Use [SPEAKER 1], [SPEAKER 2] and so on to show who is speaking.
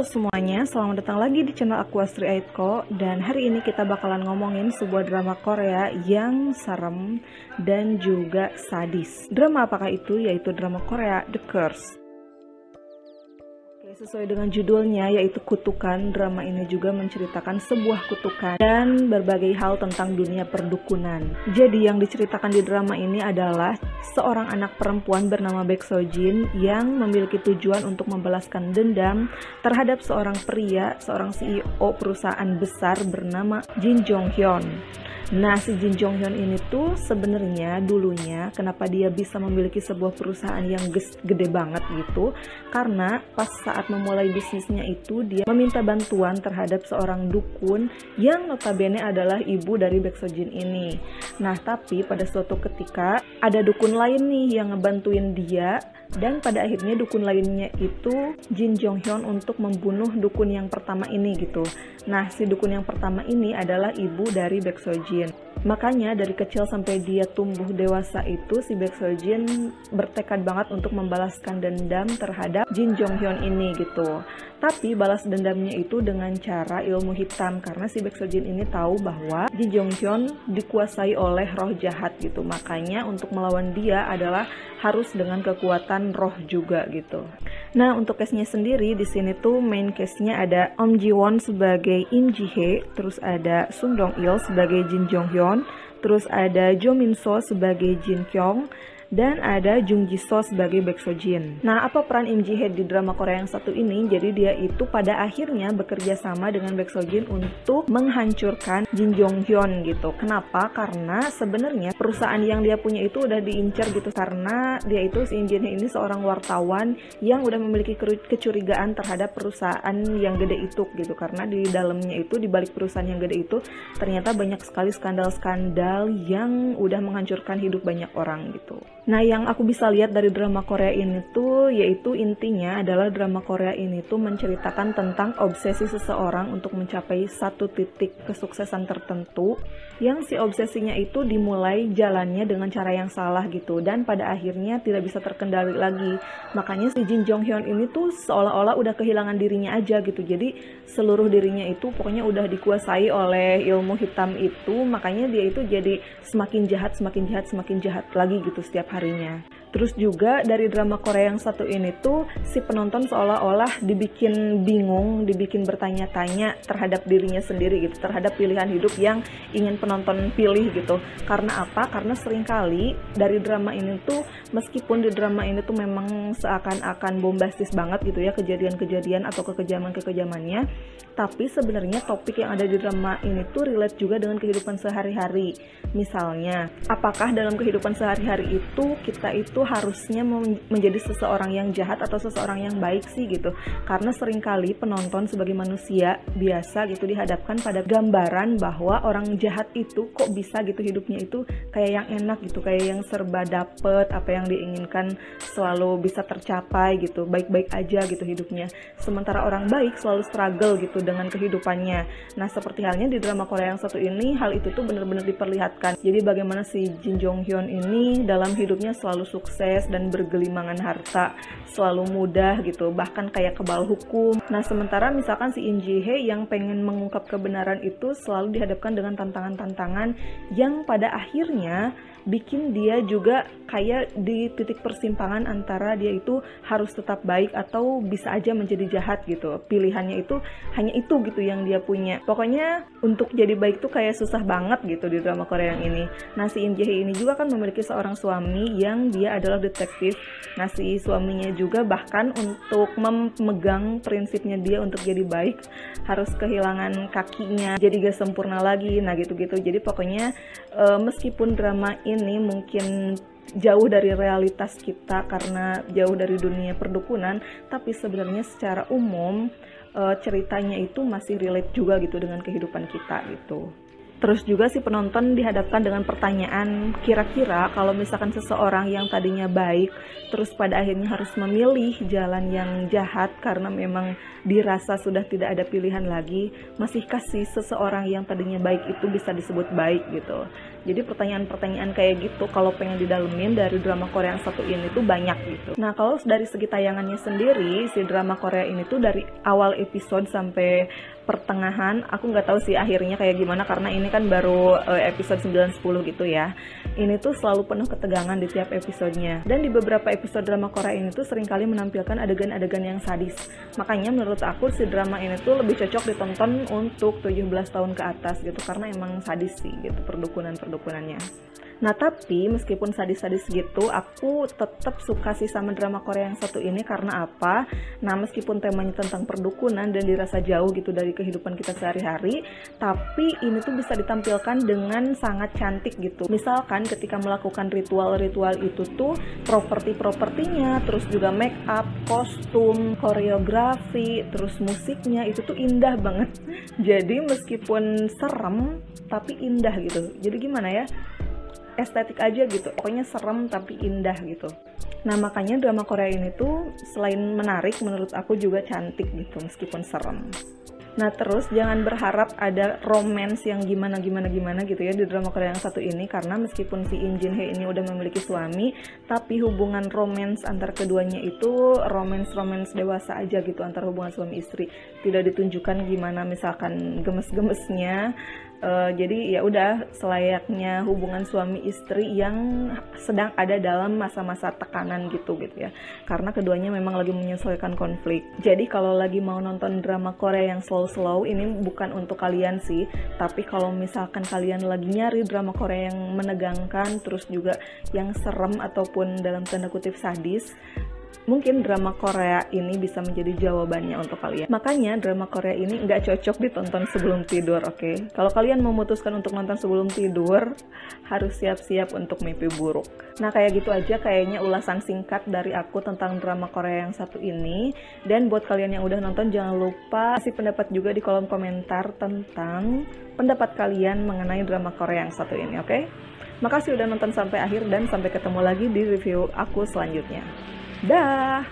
[SPEAKER 1] Halo semuanya, selamat datang lagi di channel aku Astri Aitko. Dan hari ini kita bakalan ngomongin sebuah drama Korea yang serem dan juga sadis. Drama apakah itu? Yaitu drama Korea The Curse. Sesuai dengan judulnya yaitu kutukan, drama ini juga menceritakan sebuah kutukan dan berbagai hal tentang dunia perdukunan. Jadi yang diceritakan di drama ini adalah seorang anak perempuan bernama Baek So Jin yang memiliki tujuan untuk membalaskan dendam terhadap seorang pria, seorang CEO perusahaan besar bernama Jin Jong Hyun. Nah, si Jin Jong Hyun ini tuh sebenarnya dulunya kenapa dia bisa memiliki sebuah perusahaan yang gede banget gitu, karena pas saat memulai bisnisnya itu dia meminta bantuan terhadap seorang dukun yang notabene adalah ibu dari Baek So Jin ini. Nah, tapi pada suatu ketika ada dukun lain nih yang ngebantuin dia, dan pada akhirnya dukun lainnya itu Jin Jong Hyun untuk membunuh dukun yang pertama ini gitu. Nah, si dukun yang pertama ini adalah ibu dari Baek So Jin. Makanya dari kecil sampai dia tumbuh dewasa itu si Baek So Jin bertekad banget untuk membalaskan dendam terhadap Jin Jong Hyun ini gitu. Tapi balas dendamnya itu dengan cara ilmu hitam, karena si Baek So Jin ini tahu bahwa Jin Jong Hyun dikuasai oleh roh jahat gitu. Makanya untuk melawan dia adalah harus dengan kekuatan roh juga gitu. Nah, untuk case-nya sendiri di sini tuh main case-nya ada Om Ji Won sebagai Im Ji Hye, terus ada Sung Dong Il sebagai Jin Jong Hyun, terus ada Jo Min So sebagai Jin Kyung, dan ada Jung Ji So sebagai Baek So Jin. Nah, apa peran Im Ji Hye di drama Korea yang satu ini? Jadi dia itu pada akhirnya bekerja sama dengan Baek So Jin untuk menghancurkan Jin Jong Hyun gitu. Kenapa? Karena sebenarnya perusahaan yang dia punya itu udah diincar gitu, karena dia itu si Im Ji Hye ini seorang wartawan yang udah memiliki kecurigaan terhadap perusahaan yang gede itu gitu. Karena di dalamnya itu, di balik perusahaan yang gede itu ternyata banyak sekali skandal-skandal yang udah menghancurkan hidup banyak orang gitu. Nah, yang aku bisa lihat dari drama Korea ini tuh yaitu intinya adalah drama Korea ini tuh menceritakan tentang obsesi seseorang untuk mencapai satu titik kesuksesan tertentu, yang si obsesinya itu dimulai jalannya dengan cara yang salah gitu, dan pada akhirnya tidak bisa terkendali lagi. Makanya si Jin Jong Hyun ini tuh seolah-olah udah kehilangan dirinya aja gitu. Jadi seluruh dirinya itu pokoknya udah dikuasai oleh ilmu hitam itu, makanya dia itu jadi semakin jahat, semakin jahat, semakin jahat lagi gitu setiap harinya. Terus juga dari drama Korea yang satu ini tuh si penonton seolah-olah dibikin bingung, dibikin bertanya-tanya terhadap dirinya sendiri gitu, terhadap pilihan hidup yang ingin penonton pilih gitu. Karena apa? Karena seringkali dari drama ini tuh, meskipun di drama ini tuh memang seakan-akan bombastis banget gitu ya kejadian-kejadian atau kekejaman-kekejamannya, tapi sebenarnya topik yang ada di drama ini tuh relate juga dengan kehidupan sehari-hari. Misalnya, apakah dalam kehidupan sehari-hari itu kita itu harusnya menjadi seseorang yang jahat atau seseorang yang baik sih gitu. Karena seringkali penonton sebagai manusia biasa gitu dihadapkan pada gambaran bahwa orang jahat itu kok bisa gitu hidupnya itu kayak yang enak gitu, kayak yang serba dapet, apa yang diinginkan selalu bisa tercapai gitu, baik-baik aja gitu hidupnya. Sementara orang baik selalu struggle gitu dengan kehidupannya. Nah, seperti halnya di drama Korea yang satu ini, hal itu tuh benar-benar diperlihatkan. Jadi bagaimana si Jin Jong Hyun ini dalam hidupnya selalu sukses dan bergelimangan harta, selalu mudah gitu, bahkan kayak kebal hukum. Nah, sementara misalkan si Im Ji Hye yang pengen mengungkap kebenaran itu selalu dihadapkan dengan tantangan-tantangan yang pada akhirnya bikin dia juga kayak di titik persimpangan antara dia itu harus tetap baik atau bisa aja menjadi jahat gitu. Pilihannya itu hanya itu gitu yang dia punya. Pokoknya untuk jadi baik tuh kayak susah banget gitu di drama Korea yang ini. Nah, si Im Ji Hye ini juga kan memiliki seorang suami yang dia adalah detektif. Nah, si suaminya juga bahkan untuk memegang prinsipnya dia untuk jadi baik harus kehilangan kakinya, jadi gak sempurna lagi. Nah, gitu-gitu. Jadi pokoknya meskipun drama ini mungkin jauh dari realitas kita karena jauh dari dunia perdukunan, tapi sebenarnya secara umum ceritanya itu masih relate juga gitu dengan kehidupan kita gitu. Terus juga si penonton dihadapkan dengan pertanyaan, kira-kira kalau misalkan seseorang yang tadinya baik, terus pada akhirnya harus memilih jalan yang jahat karena memang dirasa sudah tidak ada pilihan lagi, masihkah si seseorang yang tadinya baik itu bisa disebut baik gitu. Jadi pertanyaan-pertanyaan kayak gitu kalau pengen didalemin dari drama Korea yang satu ini tuh banyak gitu. Nah kalau dari segi tayangannya sendiri, si drama Korea ini tuh dari awal episode sampai pertengahan, aku nggak tahu sih akhirnya kayak gimana karena ini kan baru episode 9-10 gitu ya. Ini tuh selalu penuh ketegangan di tiap episodenya. Dan di beberapa episode drama Korea ini tuh seringkali menampilkan adegan-adegan yang sadis. Makanya menurut aku si drama ini tuh lebih cocok ditonton untuk 17 tahun ke atas gitu karena emang sadis sih gitu perdukunan-perdukunannya. Nah tapi meskipun sadis-sadis gitu, aku tetap suka sih sama drama Korea yang satu ini karena apa? Nah meskipun temanya tentang perdukunan dan dirasa jauh gitu dari kehidupan kita sehari-hari, tapi ini tuh bisa ditampilkan dengan sangat cantik gitu. Misalkan ketika melakukan ritual-ritual itu tuh properti-propertinya, terus juga make up, kostum, koreografi, terus musiknya itu tuh indah banget. Jadi meskipun serem tapi indah gitu. Jadi gimana ya? Estetik aja gitu, pokoknya serem tapi indah gitu. Nah makanya drama Korea ini tuh selain menarik menurut aku juga cantik gitu meskipun serem. Nah terus jangan berharap ada romance yang gimana gitu ya di drama Korea yang satu ini, karena meskipun si In Jin Hye ini udah memiliki suami, tapi hubungan romance antar keduanya itu romance dewasa aja gitu, antar hubungan suami istri. Tidak ditunjukkan gimana misalkan gemes-gemesnya. Jadi ya udah selayaknya hubungan suami istri yang sedang ada dalam masa-masa tekanan gitu ya, karena keduanya memang lagi menyesuaikan konflik. Jadi kalau lagi mau nonton drama Korea yang slow ini bukan untuk kalian sih, tapi kalau misalkan kalian lagi nyari drama Korea yang menegangkan terus juga yang serem ataupun dalam tanda kutip sadis, mungkin drama Korea ini bisa menjadi jawabannya untuk kalian. Makanya drama Korea ini nggak cocok ditonton sebelum tidur, oke? Kalau kalian memutuskan untuk nonton sebelum tidur, harus siap-siap untuk mimpi buruk. Nah kayak gitu aja kayaknya ulasan singkat dari aku tentang drama Korea yang satu ini. Dan buat kalian yang udah nonton, jangan lupa kasih pendapat juga di kolom komentar tentang pendapat kalian mengenai drama Korea yang satu ini, oke? Makasih udah nonton sampai akhir dan sampai ketemu lagi di review aku selanjutnya. Dah.